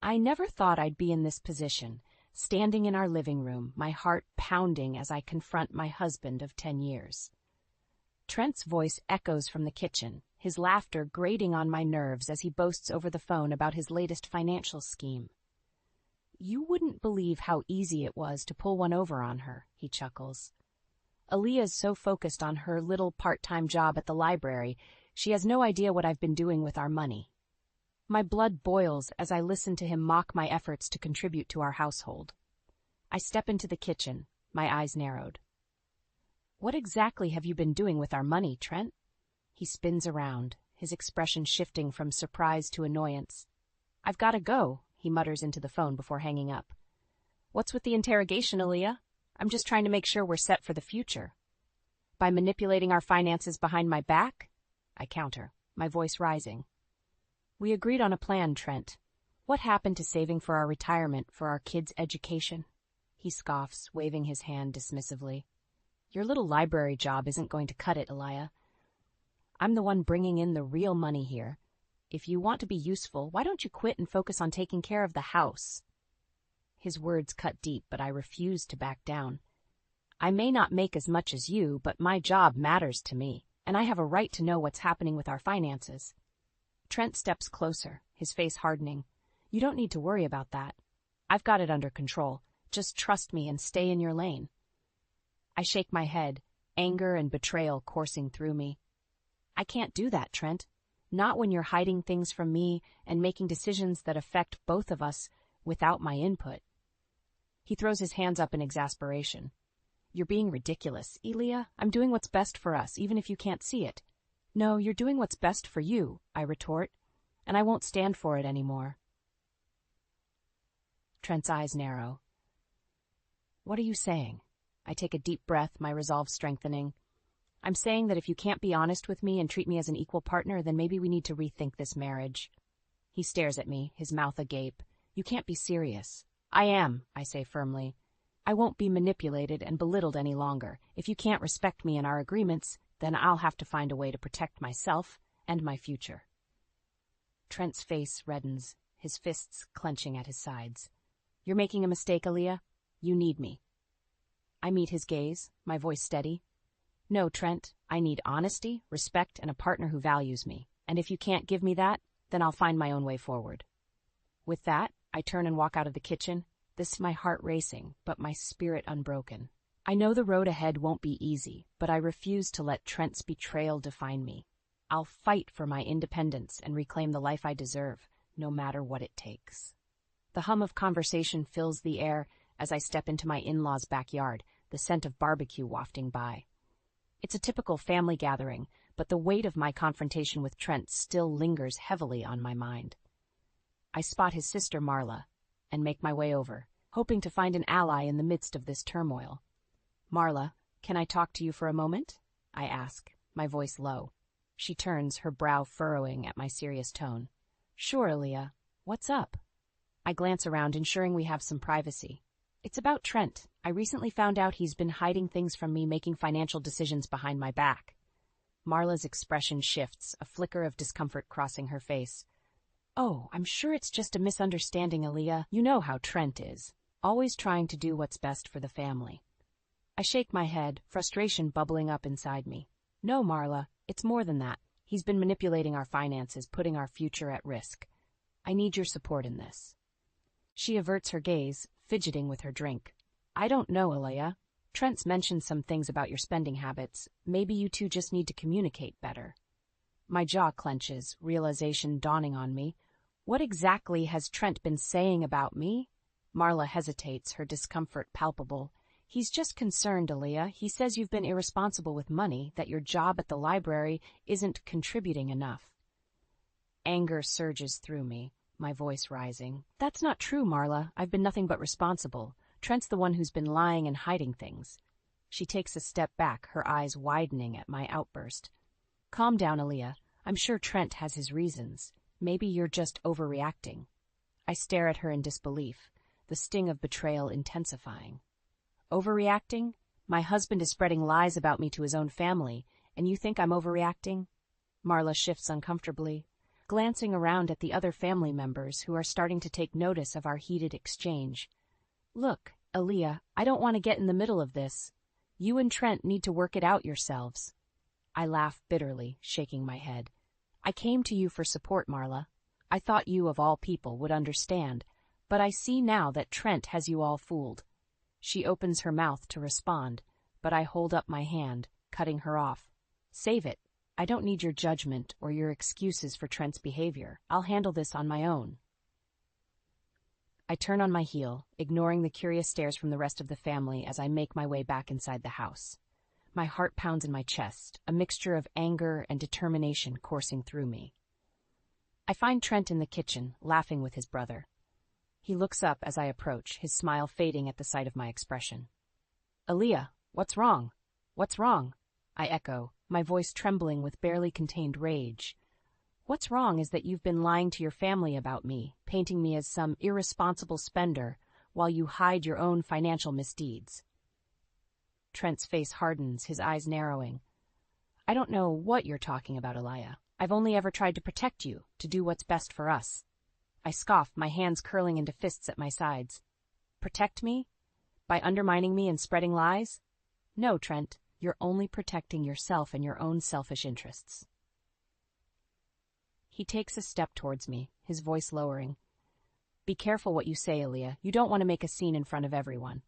I never thought I'd be in this position, standing in our living room, my heart pounding as I confront my husband of 10 years. Trent's voice echoes from the kitchen, his laughter grating on my nerves as he boasts over the phone about his latest financial scheme. "You wouldn't believe how easy it was to pull one over on her," he chuckles. "Aaliyah's so focused on her little part-time job at the library, she has no idea what I've been doing with our money." My blood boils as I listen to him mock my efforts to contribute to our household. I step into the kitchen, my eyes narrowed. "What exactly have you been doing with our money, Trent?" He spins around, his expression shifting from surprise to annoyance. "I've got to go," he mutters into the phone before hanging up. "What's with the interrogation, Aaliyah? I'm just trying to make sure we're set for the future." "By manipulating our finances behind my back?" I counter, my voice rising. "We agreed on a plan, Trent. What happened to saving for our retirement, for our kids' education?" He scoffs, waving his hand dismissively. "Your little library job isn't going to cut it, Aaliyah. I'm the one bringing in the real money here. If you want to be useful, why don't you quit and focus on taking care of the house?" His words cut deep, but I refuse to back down. "I may not make as much as you, but my job matters to me, and I have a right to know what's happening with our finances." Trent steps closer, his face hardening. "You don't need to worry about that. I've got it under control. Just trust me and stay in your lane." I shake my head, anger and betrayal coursing through me. "I can't do that, Trent. Not when you're hiding things from me and making decisions that affect both of us without my input." He throws his hands up in exasperation. "You're being ridiculous, Aaliyah. I'm doing what's best for us, even if you can't see it." "No, you're doing what's best for you," I retort, "and I won't stand for it anymore." Trent's eyes narrow. "What are you saying?" I take a deep breath, my resolve strengthening. "I'm saying that if you can't be honest with me and treat me as an equal partner, then maybe we need to rethink this marriage." He stares at me, his mouth agape. "You can't be serious." "I am," I say firmly. "I won't be manipulated and belittled any longer. If you can't respect me and our agreements, then I'll have to find a way to protect myself and my future." Trent's face reddens, his fists clenching at his sides. "You're making a mistake, Aaliyah. You need me." I meet his gaze, my voice steady. "No, Trent, I need honesty, respect, and a partner who values me. And if you can't give me that, then I'll find my own way forward." With that, I turn and walk out of the kitchen, my heart racing, but my spirit unbroken. I know the road ahead won't be easy, but I refuse to let Trent's betrayal define me. I'll fight for my independence and reclaim the life I deserve, no matter what it takes. The hum of conversation fills the air as I step into my in-laws' backyard, the scent of barbecue wafting by. It's a typical family gathering, but the weight of my confrontation with Trent still lingers heavily on my mind. I spot his sister Marla and make my way over, hoping to find an ally in the midst of this turmoil. "Marla, can I talk to you for a moment?" I ask, my voice low. She turns, her brow furrowing at my serious tone. "Sure, Aaliyah. What's up?" I glance around, ensuring we have some privacy. "It's about Trent. I recently found out he's been hiding things from me, making financial decisions behind my back." Marla's expression shifts, a flicker of discomfort crossing her face. "Oh, I'm sure it's just a misunderstanding, Aaliyah. You know how Trent is, always trying to do what's best for the family." I shake my head, frustration bubbling up inside me. "No, Marla, it's more than that. He's been manipulating our finances, putting our future at risk. I need your support in this." She averts her gaze, fidgeting with her drink. "I don't know, Aaliyah. Trent's mentioned some things about your spending habits. Maybe you two just need to communicate better." My jaw clenches, realization dawning on me. What exactly has Trent been saying about me? Marla hesitates, her discomfort palpable. "He's just concerned, Aaliyah. He says you've been irresponsible with money, that your job at the library isn't contributing enough." Anger surges through me, my voice rising. "That's not true, Marla. I've been nothing but responsible. Trent's the one who's been lying and hiding things." She takes a step back, her eyes widening at my outburst. "Calm down, Aaliyah. I'm sure Trent has his reasons. Maybe you're just overreacting." I stare at her in disbelief, the sting of betrayal intensifying. "Overreacting? My husband is spreading lies about me to his own family, and you think I'm overreacting?" Marla shifts uncomfortably. glancing around at the other family members who are starting to take notice of our heated exchange. Look, Aaliyah, I don't want to get in the middle of this. You and Trent need to work it out yourselves. I laugh bitterly, shaking my head. I came to you for support, Marla. I thought you, of all people, would understand, but I see now that Trent has you all fooled. She opens her mouth to respond, but I hold up my hand, cutting her off. Save it. I don't need your judgment or your excuses for Trent's behavior. I'll handle this on my own. I turn on my heel, ignoring the curious stares from the rest of the family as I make my way back inside the house. My heart pounds in my chest, a mixture of anger and determination coursing through me. I find Trent in the kitchen, laughing with his brother. He looks up as I approach, his smile fading at the sight of my expression. Aaliyah, what's wrong? What's wrong? I echo, my voice trembling with barely contained rage. What's wrong is that you've been lying to your family about me, painting me as some irresponsible spender, while you hide your own financial misdeeds. Trent's face hardens, his eyes narrowing. I don't know what you're talking about, Aaliyah. I've only ever tried to protect you, to do what's best for us. I scoff, my hands curling into fists at my sides. Protect me? By undermining me and spreading lies? No, Trent, you're only protecting yourself and your own selfish interests. He takes a step towards me, his voice lowering. Be careful what you say, Aaliyah. You don't want to make a scene in front of everyone.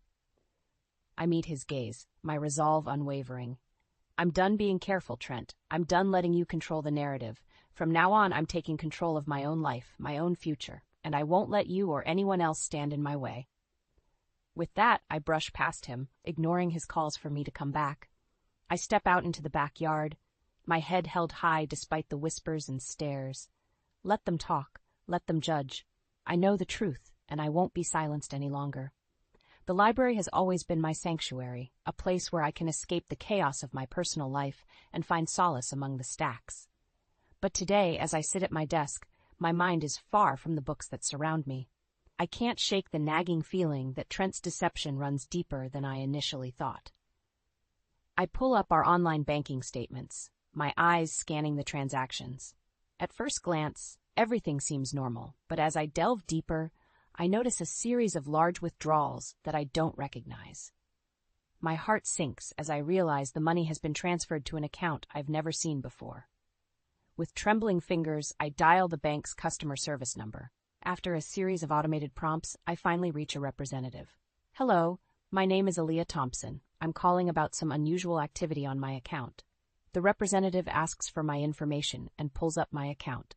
I meet his gaze, my resolve unwavering. I'm done being careful, Trent. I'm done letting you control the narrative. From now on, I'm taking control of my own life, my own future, and I won't let you or anyone else stand in my way. With that, I brush past him, ignoring his calls for me to come back. I step out into the backyard, my head held high despite the whispers and stares. Let them talk, let them judge. I know the truth, and I won't be silenced any longer. The library has always been my sanctuary, a place where I can escape the chaos of my personal life and find solace among the stacks. But today, as I sit at my desk, my mind is far from the books that surround me. I can't shake the nagging feeling that Trent's deception runs deeper than I initially thought. I pull up our online banking statements, my eyes scanning the transactions. At first glance, everything seems normal, but as I delve deeper, I notice a series of large withdrawals that I don't recognize. My heart sinks as I realize the money has been transferred to an account I've never seen before. With trembling fingers, I dial the bank's customer service number. After a series of automated prompts, I finally reach a representative. Hello, my name is Aaliyah Thompson. I'm calling about some unusual activity on my account. The representative asks for my information and pulls up my account.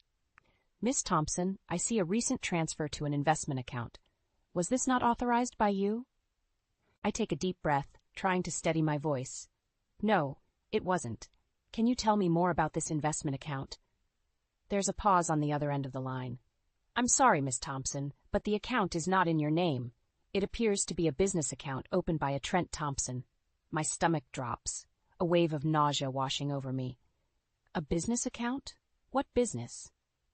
Miss Thompson, I see a recent transfer to an investment account. Was this not authorized by you? I take a deep breath, trying to steady my voice. No, it wasn't. Can you tell me more about this investment account? There's a pause on the other end of the line. I'm sorry, Miss Thompson, but the account is not in your name. It appears to be a business account opened by a Trent Thompson. My stomach drops, a wave of nausea washing over me. A business account? What business?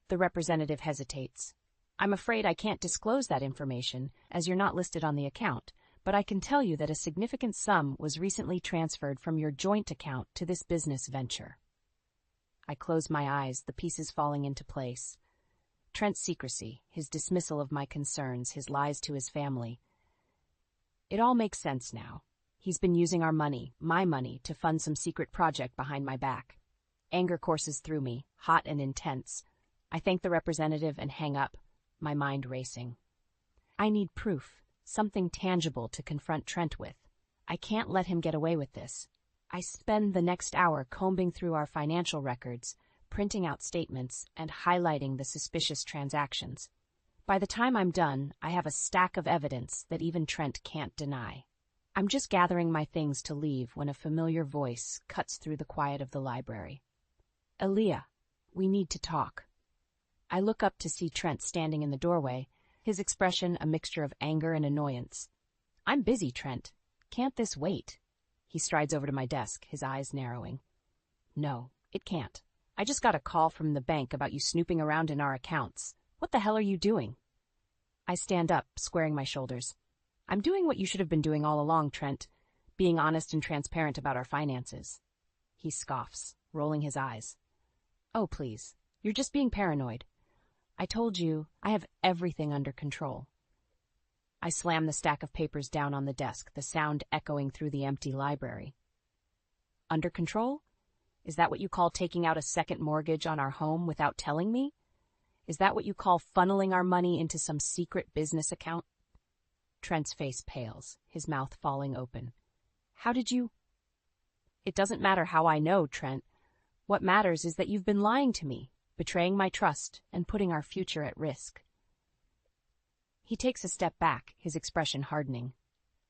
The representative hesitates. I'm afraid I can't disclose that information, as you're not listed on the account, but I can tell you that a significant sum was recently transferred from your joint account to this business venture. I close my eyes, the pieces falling into place. Trent's secrecy, his dismissal of my concerns, his lies to his family. It all makes sense now. He's been using our money, my money, to fund some secret project behind my back. Anger courses through me, hot and intense. I thank the representative and hang up, my mind racing. I need proof, something tangible to confront Trent with. I can't let him get away with this. I spend the next hour combing through our financial records, printing out statements, and highlighting the suspicious transactions. By the time I'm done, I have a stack of evidence that even Trent can't deny. I'm just gathering my things to leave when a familiar voice cuts through the quiet of the library. Aaliyah, we need to talk. I look up to see Trent standing in the doorway, his expression a mixture of anger and annoyance. I'm busy, Trent. Can't this wait? He strides over to my desk, his eyes narrowing. No, it can't. I just got a call from the bank about you snooping around in our accounts. What the hell are you doing? I stand up, squaring my shoulders. I'm doing what you should have been doing all along, Trent, being honest and transparent about our finances. He scoffs, rolling his eyes. Oh, please. You're just being paranoid. I told you, I have everything under control. I slam the stack of papers down on the desk, the sound echoing through the empty library. Under control? Is that what you call taking out a second mortgage on our home without telling me? Is that what you call funneling our money into some secret business account? Trent's face pales, his mouth falling open. How did you? It doesn't matter how I know, Trent. What matters is that you've been lying to me, betraying my trust, and putting our future at risk. He takes a step back, his expression hardening.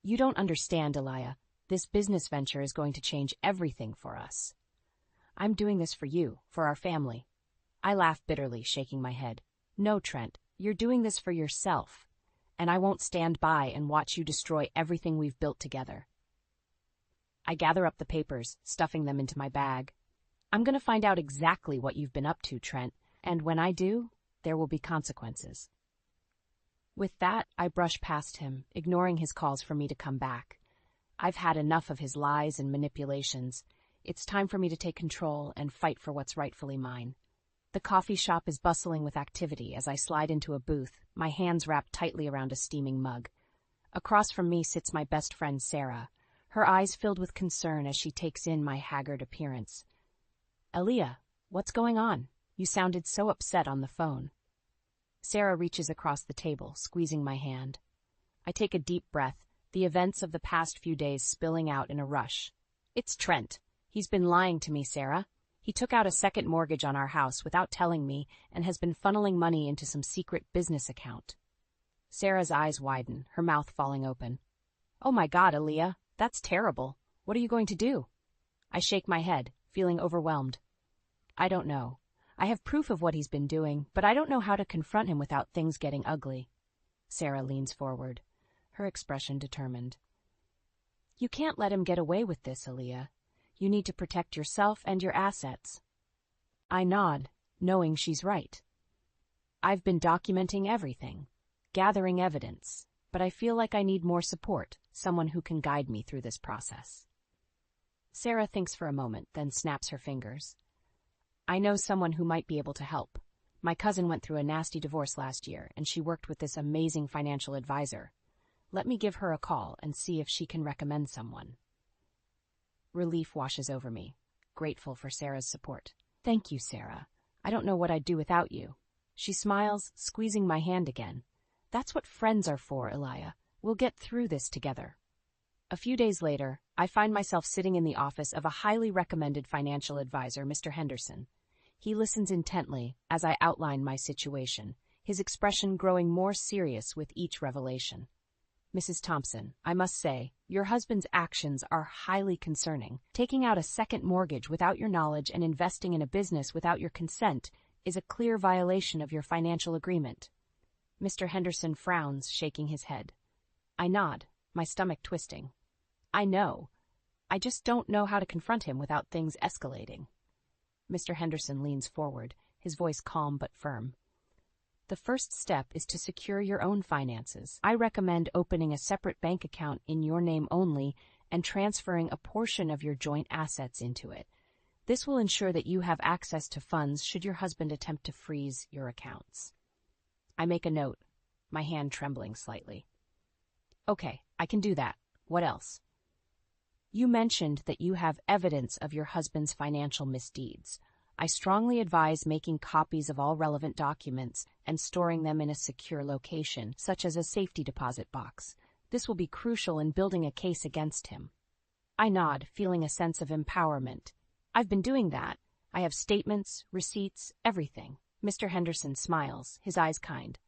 You don't understand, Elia. This business venture is going to change everything for us. I'm doing this for you, for our family. I laugh bitterly, shaking my head. No, Trent, you're doing this for yourself, and I won't stand by and watch you destroy everything we've built together. I gather up the papers, stuffing them into my bag. I'm going to find out exactly what you've been up to, Trent, and when I do, there will be consequences. With that, I brush past him, ignoring his calls for me to come back. I've had enough of his lies and manipulations. It's time for me to take control and fight for what's rightfully mine. The coffee shop is bustling with activity as I slide into a booth, my hands wrapped tightly around a steaming mug. Across from me sits my best friend, Sarah, her eyes filled with concern as she takes in my haggard appearance. Elia, what's going on? You sounded so upset on the phone. Sarah reaches across the table, squeezing my hand. I take a deep breath, the events of the past few days spilling out in a rush. It's Trent. He's been lying to me, Sarah. He took out a second mortgage on our house without telling me and has been funneling money into some secret business account. Sarah's eyes widen, her mouth falling open. Oh my God, Elia, that's terrible. What are you going to do? I shake my head, feeling overwhelmed. I don't know. I have proof of what he's been doing, but I don't know how to confront him without things getting ugly. Sarah leans forward, her expression determined. You can't let him get away with this, Elia. You need to protect yourself and your assets. I nod, knowing she's right. I've been documenting everything, gathering evidence, but I feel like I need more support, someone who can guide me through this process. Sarah thinks for a moment, then snaps her fingers. I know someone who might be able to help. My cousin went through a nasty divorce last year, and she worked with this amazing financial advisor. Let me give her a call and see if she can recommend someone. Relief washes over me, grateful for Sarah's support. Thank you, Sarah. I don't know what I'd do without you. She smiles, squeezing my hand again. That's what friends are for, Elia. We'll get through this together. A few days later, I find myself sitting in the office of a highly recommended financial advisor, Mr. Henderson. He listens intently as I outline my situation, his expression growing more serious with each revelation. Mrs. Thompson, I must say, your husband's actions are highly concerning. Taking out a second mortgage without your knowledge and investing in a business without your consent is a clear violation of your financial agreement. Mr. Henderson frowns, shaking his head. I nod, my stomach twisting. I know. I just don't know how to confront him without things escalating. Mr. Henderson leans forward, his voice calm but firm. The first step is to secure your own finances. I recommend opening a separate bank account in your name only and transferring a portion of your joint assets into it. This will ensure that you have access to funds should your husband attempt to freeze your accounts. I make a note, my hand trembling slightly. Okay, I can do that. What else? You mentioned that you have evidence of your husband's financial misdeeds. I strongly advise making copies of all relevant documents and storing them in a secure location, such as a safety deposit box. This will be crucial in building a case against him. I nod, feeling a sense of empowerment. I've been doing that. I have statements, receipts, everything. Mr. Henderson smiles, his eyes kind.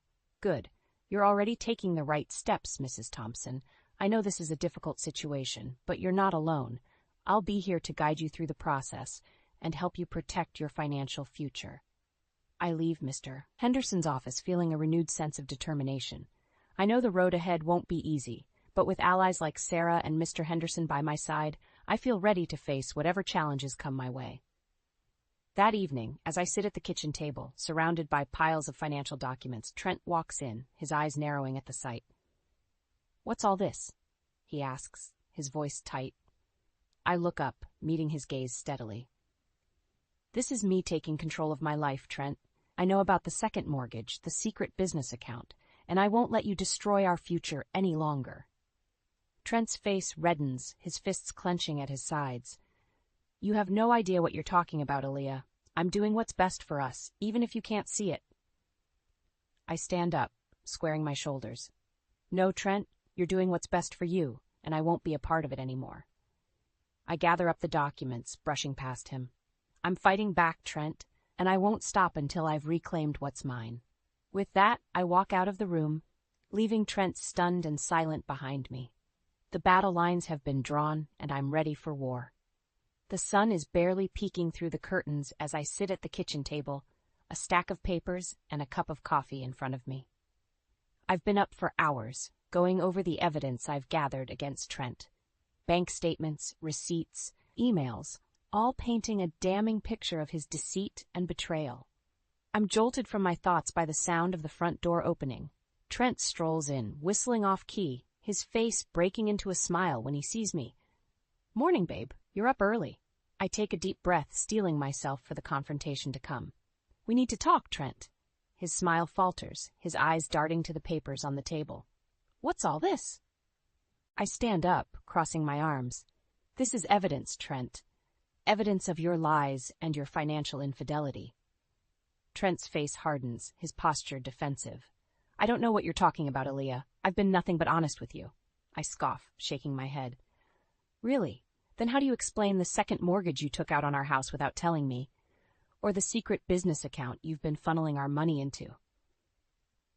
Good. You're already taking the right steps, Mrs. Thompson. I know this is a difficult situation, but you're not alone. I'll be here to guide you through the process and help you protect your financial future. I leave Mr. Henderson's office feeling a renewed sense of determination. I know the road ahead won't be easy, but with allies like Sarah and Mr. Henderson by my side, I feel ready to face whatever challenges come my way. That evening, as I sit at the kitchen table, surrounded by piles of financial documents, Trent walks in, his eyes narrowing at the sight. What's all this? He asks, his voice tight. I look up, meeting his gaze steadily. This is me taking control of my life, Trent. I know about the second mortgage, the secret business account, and I won't let you destroy our future any longer. Trent's face reddens, his fists clenching at his sides. You have no idea what you're talking about, Aaliyah. I'm doing what's best for us, even if you can't see it. I stand up, squaring my shoulders. No, Trent, you're doing what's best for you, and I won't be a part of it anymore. I gather up the documents, brushing past him. I'm fighting back, Trent, and I won't stop until I've reclaimed what's mine. With that, I walk out of the room, leaving Trent stunned and silent behind me. The battle lines have been drawn, and I'm ready for war. The sun is barely peeking through the curtains as I sit at the kitchen table, a stack of papers and a cup of coffee in front of me. I've been up for hours, going over the evidence I've gathered against Trent. Bank statements, receipts, emails, all painting a damning picture of his deceit and betrayal. I'm jolted from my thoughts by the sound of the front door opening. Trent strolls in, whistling off-key, his face breaking into a smile when he sees me. Morning, babe. You're up early. I take a deep breath, steeling myself for the confrontation to come. We need to talk, Trent. His smile falters, his eyes darting to the papers on the table. What's all this? I stand up, crossing my arms. This is evidence, Trent. Evidence of your lies and your financial infidelity. Trent's face hardens, his posture defensive. I don't know what you're talking about, Aaliyah. I've been nothing but honest with you. I scoff, shaking my head. Really? Then how do you explain the second mortgage you took out on our house without telling me? Or the secret business account you've been funneling our money into?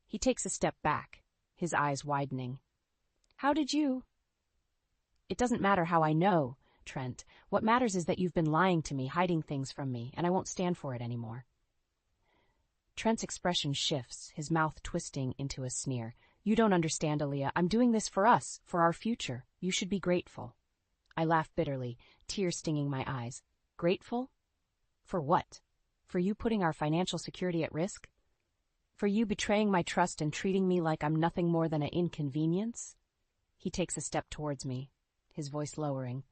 He takes a step back, his eyes widening. How did you? It doesn't matter how I know, Trent. What matters is that you've been lying to me, hiding things from me, and I won't stand for it anymore. Trent's expression shifts, his mouth twisting into a sneer. You don't understand, Aaliyah. I'm doing this for us, for our future. You should be grateful. I laugh bitterly, tears stinging my eyes. Grateful? For what? For you putting our financial security at risk? For you betraying my trust and treating me like I'm nothing more than an inconvenience? He takes a step towards me, his voice lowering.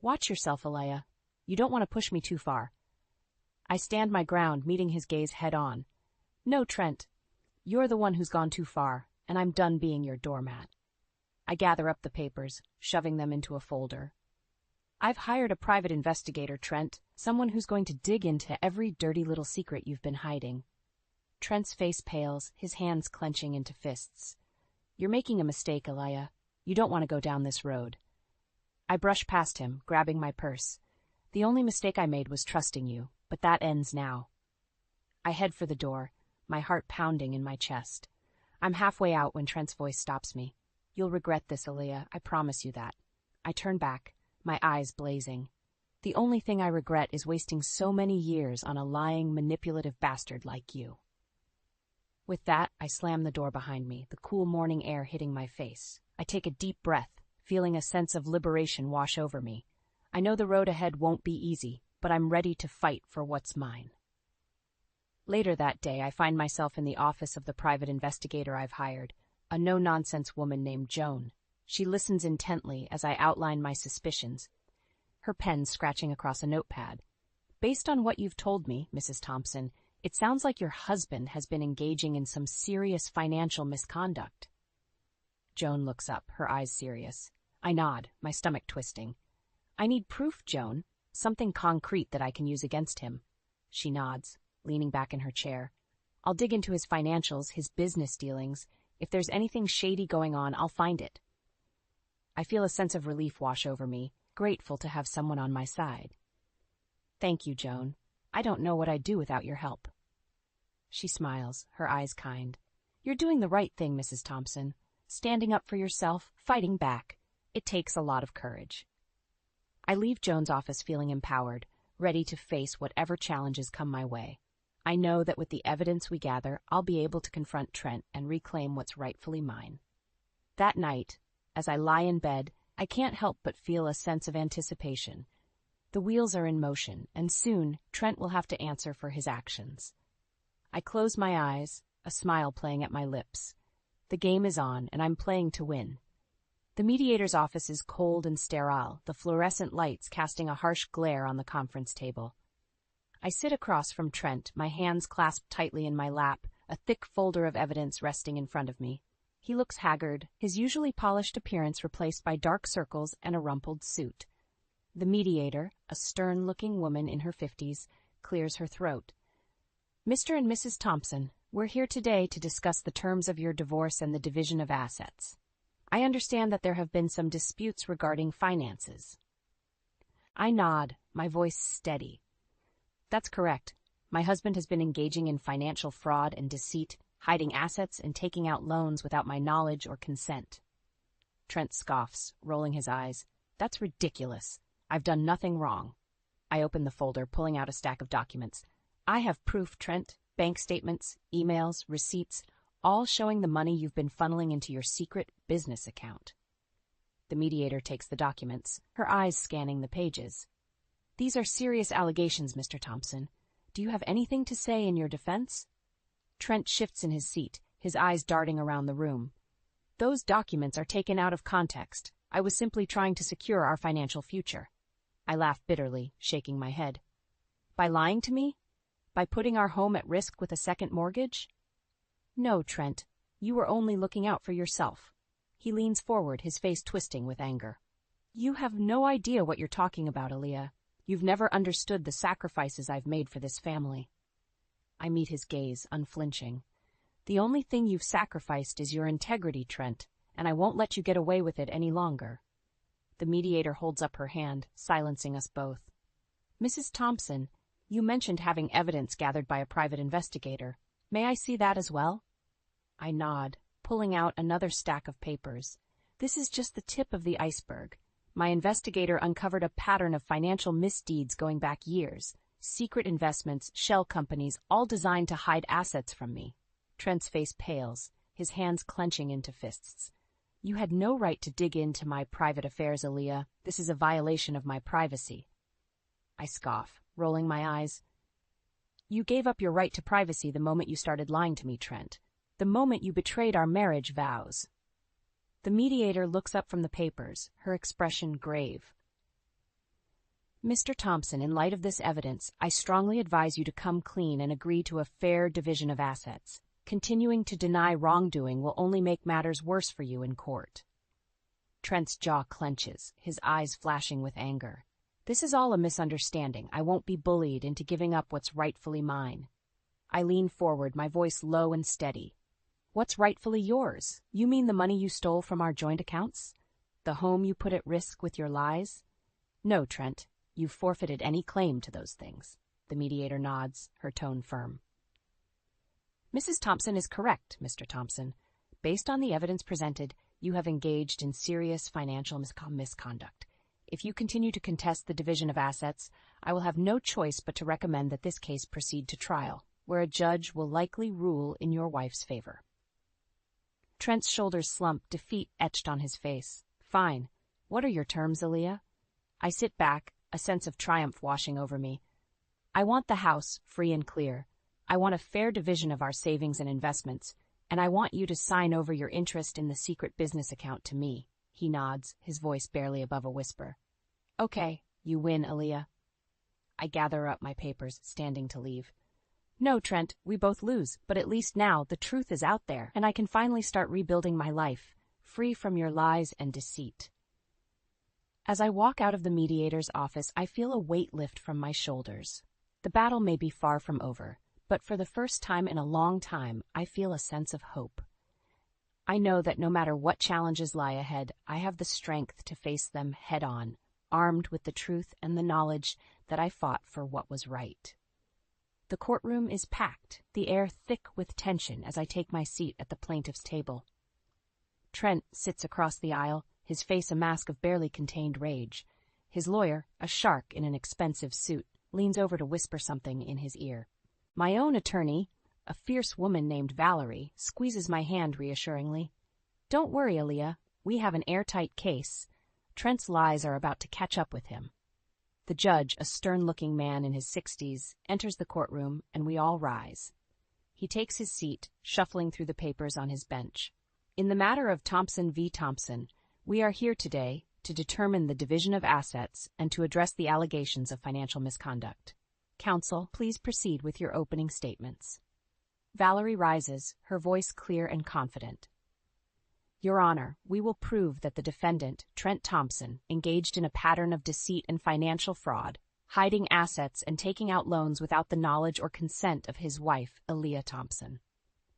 Watch yourself, Aaliyah. You don't want to push me too far. I stand my ground, meeting his gaze head-on. No, Trent. You're the one who's gone too far, and I'm done being your doormat. I gather up the papers, shoving them into a folder. I've hired a private investigator, Trent, someone who's going to dig into every dirty little secret you've been hiding. Trent's face pales, his hands clenching into fists. You're making a mistake, Aaliyah. You don't want to go down this road. I brush past him, grabbing my purse. The only mistake I made was trusting you, but that ends now. I head for the door, my heart pounding in my chest. I'm halfway out when Trent's voice stops me. You'll regret this, Aaliyah, I promise you that. I turn back, my eyes blazing. The only thing I regret is wasting so many years on a lying, manipulative bastard like you. With that, I slam the door behind me, the cool morning air hitting my face. I take a deep breath, feeling a sense of liberation wash over me. I know the road ahead won't be easy, but I'm ready to fight for what's mine. Later that day, I find myself in the office of the private investigator I've hired, a no-nonsense woman named Joan. She listens intently as I outline my suspicions, her pen scratching across a notepad. Based on what you've told me, Mrs. Thompson, it sounds like your husband has been engaging in some serious financial misconduct. Joan looks up, her eyes serious. I nod, my stomach twisting. I need proof, Joan. Something concrete that I can use against him. She nods, leaning back in her chair. I'll dig into his financials, his business dealings. If there's anything shady going on, I'll find it. I feel a sense of relief wash over me, grateful to have someone on my side. Thank you, Joan. I don't know what I'd do without your help. She smiles, her eyes kind. You're doing the right thing, Mrs. Thompson. Standing up for yourself, fighting back. It takes a lot of courage. I leave Joan's office feeling empowered, ready to face whatever challenges come my way. I know that with the evidence we gather, I'll be able to confront Trent and reclaim what's rightfully mine. That night, as I lie in bed, I can't help but feel a sense of anticipation. The wheels are in motion, and soon Trent will have to answer for his actions. I close my eyes, a smile playing at my lips. The game is on, and I'm playing to win. The mediator's office is cold and sterile, the fluorescent lights casting a harsh glare on the conference table. I sit across from Trent, my hands clasped tightly in my lap, a thick folder of evidence resting in front of me. He looks haggard, his usually polished appearance replaced by dark circles and a rumpled suit. The mediator, a stern-looking woman in her 50s, clears her throat. Mr. and Mrs. Thompson, we're here today to discuss the terms of your divorce and the division of assets. I understand that there have been some disputes regarding finances. I nod, my voice steady. That's correct. My husband has been engaging in financial fraud and deceit, hiding assets and taking out loans without my knowledge or consent. Trent scoffs, rolling his eyes. That's ridiculous. I've done nothing wrong. I open the folder, pulling out a stack of documents. I have proof, Trent. Bank statements, emails, receipts, all showing the money you've been funneling into your secret business account. The mediator takes the documents, her eyes scanning the pages. These are serious allegations, Mr. Thompson. Do you have anything to say in your defense? Trent shifts in his seat, his eyes darting around the room. Those documents are taken out of context. I was simply trying to secure our financial future. I laugh bitterly, shaking my head. By lying to me? By putting our home at risk with a second mortgage? No, Trent. You were only looking out for yourself. He leans forward, his face twisting with anger. You have no idea what you're talking about, Aaliyah. You've never understood the sacrifices I've made for this family. I meet his gaze, unflinching. The only thing you've sacrificed is your integrity, Trent, and I won't let you get away with it any longer. The mediator holds up her hand, silencing us both. Mrs. Thompson, you mentioned having evidence gathered by a private investigator. May I see that as well? I nod, pulling out another stack of papers. This is just the tip of the iceberg. My investigator uncovered a pattern of financial misdeeds going back years. Secret investments, shell companies, all designed to hide assets from me. Trent's face pales, his hands clenching into fists. You had no right to dig into my private affairs, Aaliyah. This is a violation of my privacy. I scoff, rolling my eyes. You gave up your right to privacy the moment you started lying to me, Trent. The moment you betrayed our marriage vows. The mediator looks up from the papers, her expression grave. Mr. Thompson, in light of this evidence, I strongly advise you to come clean and agree to a fair division of assets. Continuing to deny wrongdoing will only make matters worse for you in court. Trent's jaw clenches, his eyes flashing with anger. This is all a misunderstanding. I won't be bullied into giving up what's rightfully mine. I lean forward, my voice low and steady. What's rightfully yours? You mean the money you stole from our joint accounts? The home you put at risk with your lies? No, Trent. You've forfeited any claim to those things. The mediator nods, her tone firm. Mrs. Thompson is correct, Mr. Thompson. Based on the evidence presented, you have engaged in serious financial misconduct. If you continue to contest the division of assets, I will have no choice but to recommend that this case proceed to trial, where a judge will likely rule in your wife's favor. Trent's shoulders slump, defeat etched on his face. Fine. What are your terms, Aaliyah? I sit back, a sense of triumph washing over me. I want the house free and clear. I want a fair division of our savings and investments, and I want you to sign over your interest in the secret business account to me. He nods, his voice barely above a whisper. Okay, you win, Aaliyah. I gather up my papers, standing to leave. No, Trent, we both lose, but at least now the truth is out there, and I can finally start rebuilding my life, free from your lies and deceit. As I walk out of the mediator's office, I feel a weight lift from my shoulders. The battle may be far from over, but for the first time in a long time, I feel a sense of hope. I know that no matter what challenges lie ahead, I have the strength to face them head-on, armed with the truth and the knowledge that I fought for what was right. The courtroom is packed, the air thick with tension as I take my seat at the plaintiff's table. Trent sits across the aisle, his face a mask of barely contained rage. His lawyer, a shark in an expensive suit, leans over to whisper something in his ear. My own attorney, a fierce woman named Valerie, squeezes my hand reassuringly. Don't worry, Aaliyah. We have an airtight case. Trent's lies are about to catch up with him. The judge, a stern-looking man in his 60s, enters the courtroom, and we all rise. He takes his seat, shuffling through the papers on his bench. In the matter of Thompson v. Thompson, we are here today to determine the division of assets and to address the allegations of financial misconduct. Counsel, please proceed with your opening statements. Valerie rises, her voice clear and confident. Your Honor, we will prove that the defendant, Trent Thompson, engaged in a pattern of deceit and financial fraud, hiding assets and taking out loans without the knowledge or consent of his wife, Aaliyah Thompson.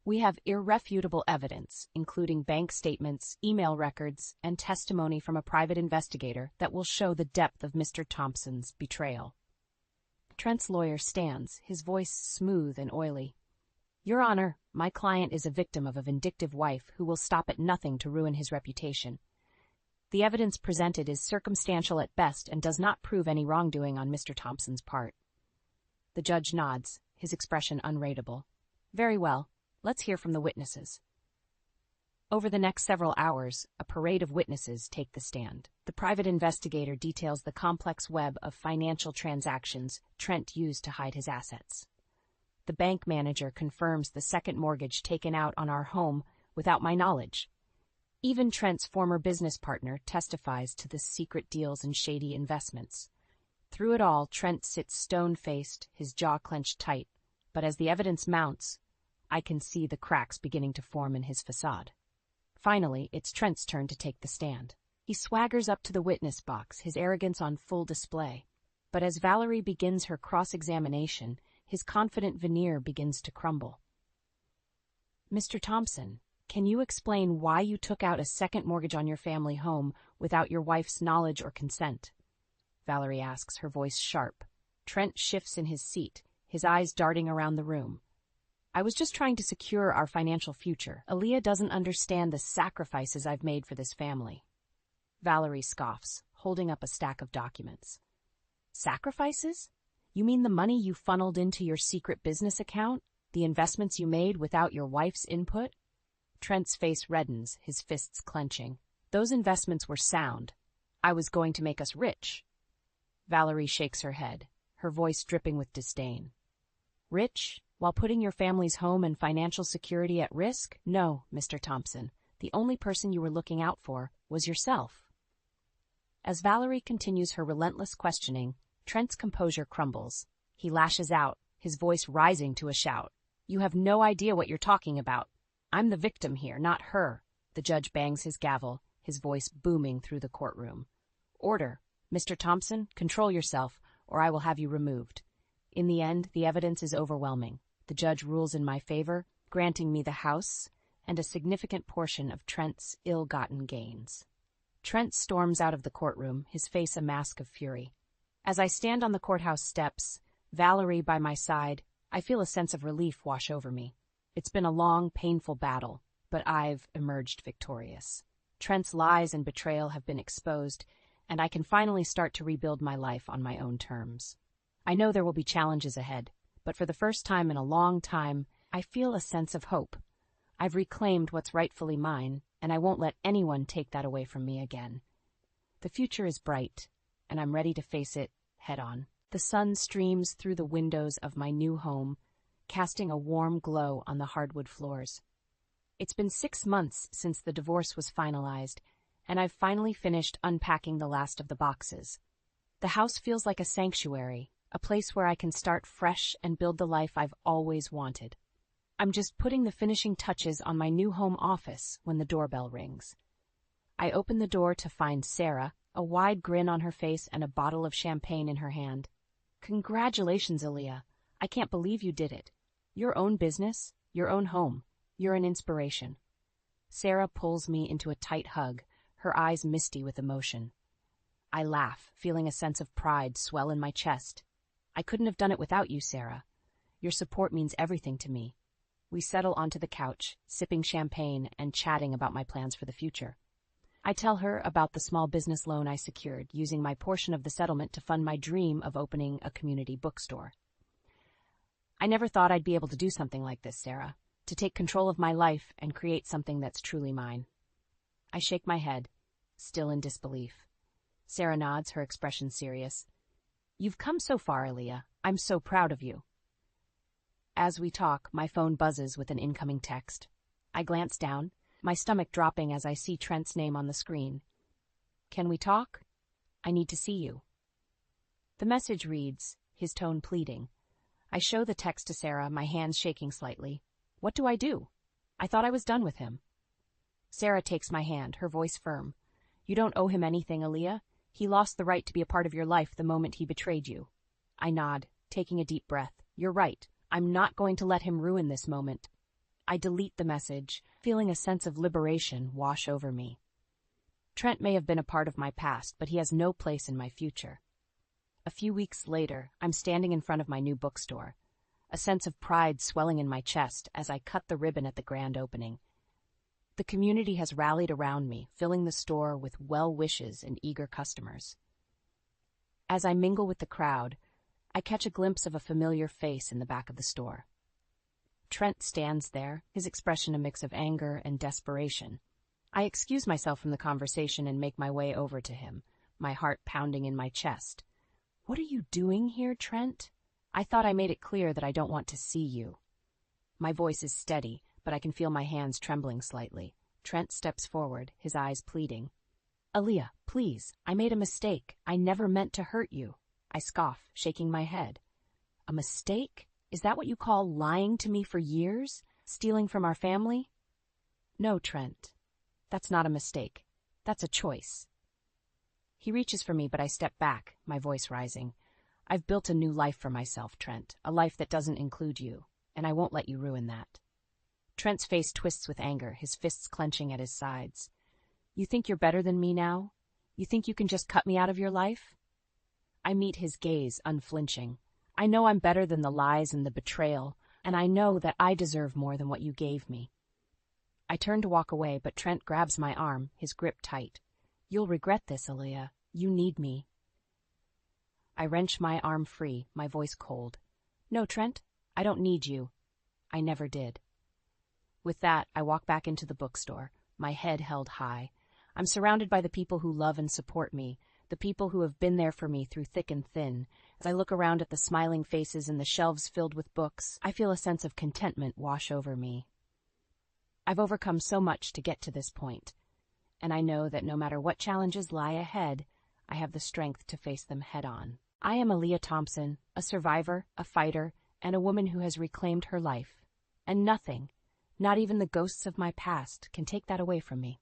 We have irrefutable evidence, including bank statements, email records, and testimony from a private investigator that will show the depth of Mr. Thompson's betrayal. Trent's lawyer stands, his voice smooth and oily. Your Honor, my client is a victim of a vindictive wife who will stop at nothing to ruin his reputation. The evidence presented is circumstantial at best and does not prove any wrongdoing on Mr. Thompson's part. The judge nods, his expression unreadable. Very well, let's hear from the witnesses. Over the next several hours, a parade of witnesses take the stand. The private investigator details the complex web of financial transactions Trent used to hide his assets. The bank manager confirms the second mortgage taken out on our home without my knowledge. Even Trent's former business partner testifies to the secret deals and shady investments. Through it all, Trent sits stone-faced, his jaw clenched tight, but as the evidence mounts, I can see the cracks beginning to form in his facade. Finally, it's Trent's turn to take the stand. He swaggers up to the witness box, his arrogance on full display. But as Valerie begins her cross-examination, his confident veneer begins to crumble. Mr. Thompson, can you explain why you took out a second mortgage on your family home without your wife's knowledge or consent? Valerie asks, her voice sharp. Trent shifts in his seat, his eyes darting around the room. I was just trying to secure our financial future. Aaliyah doesn't understand the sacrifices I've made for this family. Valerie scoffs, holding up a stack of documents. Sacrifices? You mean the money you funneled into your secret business account? The investments you made without your wife's input? Trent's face reddens, his fists clenching. Those investments were sound. I was going to make us rich. Valerie shakes her head, her voice dripping with disdain. Rich, while putting your family's home and financial security at risk? No, Mr. Thompson. The only person you were looking out for was yourself. As Valerie continues her relentless questioning, Trent's composure crumbles. He lashes out, his voice rising to a shout. You have no idea what you're talking about. I'm the victim here, not her. The judge bangs his gavel, his voice booming through the courtroom. Order. Mr. Thompson, control yourself, or I will have you removed. In the end, the evidence is overwhelming. The judge rules in my favor, granting me the house and a significant portion of Trent's ill-gotten gains. Trent storms out of the courtroom, his face a mask of fury. As I stand on the courthouse steps, Valerie by my side, I feel a sense of relief wash over me. It's been a long, painful battle, but I've emerged victorious. Trent's lies and betrayal have been exposed, and I can finally start to rebuild my life on my own terms. I know there will be challenges ahead, but for the first time in a long time, I feel a sense of hope. I've reclaimed what's rightfully mine, and I won't let anyone take that away from me again. The future is bright, and I'm ready to face it head-on. The sun streams through the windows of my new home, casting a warm glow on the hardwood floors. It's been 6 months since the divorce was finalized, and I've finally finished unpacking the last of the boxes. The house feels like a sanctuary, a place where I can start fresh and build the life I've always wanted. I'm just putting the finishing touches on my new home office when the doorbell rings. I open the door to find Sarah, a wide grin on her face and a bottle of champagne in her hand. Congratulations, Aaliyah. I can't believe you did it. Your own business, your own home. You're an inspiration. Sarah pulls me into a tight hug, her eyes misty with emotion. I laugh, feeling a sense of pride swell in my chest. I couldn't have done it without you, Sarah. Your support means everything to me. We settle onto the couch, sipping champagne and chatting about my plans for the future. I tell her about the small business loan I secured, using my portion of the settlement to fund my dream of opening a community bookstore. I never thought I'd be able to do something like this, Sarah, to take control of my life and create something that's truly mine. I shake my head, still in disbelief. Sarah nods, her expression serious. You've come so far, Aaliyah. I'm so proud of you. As we talk, my phone buzzes with an incoming text. I glance down, my stomach dropping as I see Trent's name on the screen. Can we talk? I need to see you. The message reads, his tone pleading, I show the text to Sarah, my hands shaking slightly. What do I do? I thought I was done with him. Sarah takes my hand, her voice firm. You don't owe him anything, Aaliyah. He lost the right to be a part of your life the moment he betrayed you. I nod, taking a deep breath. You're right. I'm not going to let him ruin this moment. I delete the message, feeling a sense of liberation wash over me. Trent may have been a part of my past, but he has no place in my future. A few weeks later, I'm standing in front of my new bookstore, a sense of pride swelling in my chest as I cut the ribbon at the grand opening. The community has rallied around me, filling the store with well wishes and eager customers. As I mingle with the crowd, I catch a glimpse of a familiar face in the back of the store. Trent stands there, his expression a mix of anger and desperation. I excuse myself from the conversation and make my way over to him, my heart pounding in my chest. What are you doing here, Trent? I thought I made it clear that I don't want to see you. My voice is steady, but I can feel my hands trembling slightly. Trent steps forward, his eyes pleading. Aaliyah, please, I made a mistake. I never meant to hurt you. I scoff, shaking my head. A mistake? Is that what you call lying to me for years? Stealing from our family? No, Trent. That's not a mistake. That's a choice. He reaches for me, but I step back, my voice rising. I've built a new life for myself, Trent, a life that doesn't include you, and I won't let you ruin that. Trent's face twists with anger, his fists clenching at his sides. You think you're better than me now? You think you can just cut me out of your life? I meet his gaze, unflinching. I know I'm better than the lies and the betrayal, and I know that I deserve more than what you gave me. I turn to walk away, but Trent grabs my arm, his grip tight. You'll regret this, Aaliyah. You need me. I wrench my arm free, my voice cold. No, Trent, I don't need you. I never did. With that, I walk back into the bookstore, my head held high. I'm surrounded by the people who love and support me, the people who have been there for me through thick and thin. As I look around at the smiling faces and the shelves filled with books, I feel a sense of contentment wash over me. I've overcome so much to get to this point, and I know that no matter what challenges lie ahead, I have the strength to face them head-on. I am Aaliyah Thompson, a survivor, a fighter, and a woman who has reclaimed her life. And nothing, not even the ghosts of my past, can take that away from me.